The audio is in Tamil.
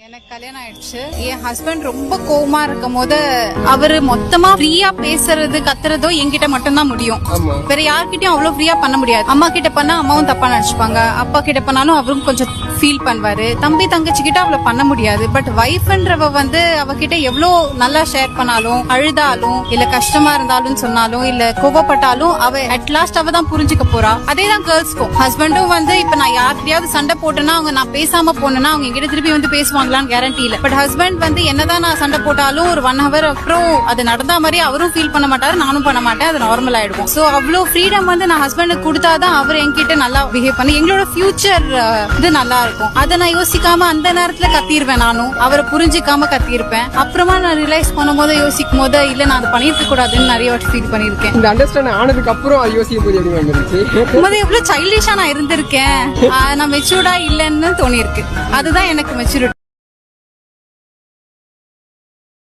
எனக்கு கல்யாணம் ஆயிடுச்சு. என் ஹஸ்பண்ட் ரொம்ப கோவமா இருக்கும் போது அவரு மொத்தமா ஃப்ரீயா பேசுறது கத்துறதோ என்கிட்ட மட்டும்தான் முடியும். வேற யார்கிட்டயும் அவ்வளவு ஃப்ரீயா பண்ண முடியாது. அம்மா கிட்ட பண்ணா அம்மாவும் தப்பா நினைச்சுப்பாங்க, அப்பா கிட்ட பண்ணாலும் அவரும் கொஞ்சம் ஃபீல் பண்ணுவாரு. தம்பி தங்கச்சி கிட்ட அவ்வளவு பண்ண முடியாது. பட் வைஃப்ன்றவ அவகிட்ட எவ்வளவு நல்லா ஷேர் பண்ணாலும், அழுதாலும் இல்ல கஷ்டமா இருந்தாலும் சொன்னாலும் இல்ல கோவப்பட்டாலும் அவ அட் லாஸ்ட் அவ தான் புரிஞ்சுக்க போறா. அதேதான் கேர்ள்ஸ்க்கும். ஹஸ்பண்டும் இப்ப நான் யார்கிட்டயாவது சண்டை போட்டேன்னா அவங்க நான் பேசாம போனேன்னா அவங்க எங்கிட்ட திருப்பி பேசுவாங்களான்னு கேரண்டி இல்ல. பட் ஹஸ்பண்ட் என்னதான் நான் சண்டை போட்டாலும் ஒரு 1 hour அப்புறம் அது நடந்த மாதிரி அவரும் ஃபீல் பண்ண மாட்டாரு, நானும் பண்ண மாட்டேன். அது நார்மல் ஆயிடும். சோ அவ்வளவு ஃப்ரீடம் நான் ஹஸ்பண்டுக்கு கொடுத்தாதான் அவர் என்கிட்ட நல்லா பிஹேவ் பண்ணி எங்களோட ஃபியூச்சர் இது நல்லா இருக்கும். அதை நான் யோசிக்காம அந்த நேரத்துல கத்திருவேன். நானும் அவரை புரிஞ்சிக்காம கத்திருப்பேன். அப்புறமா நான் ரியலைஸ் பண்ணும் போது யோசிக்கும் போது இல்ல நான் அதை பண்ணிருக்க கூடாதுன்னு நிறைய வாட்டி ஃபீல் பண்ணிருக்கேன். இந்த அண்டர்ஸ்டாண்ட் ஆனதுக்கு அப்புறம் யோசிக்கும் போது எப்படி வந்துருச்சு? எவ்வளவு சைல்டிஷா நான் இருந்திருக்கேன், நான் மெச்சூர்டா இல்லைன்னு தோணிருக்கு. அதுதான் எனக்கு மெச்சூரிட்டி.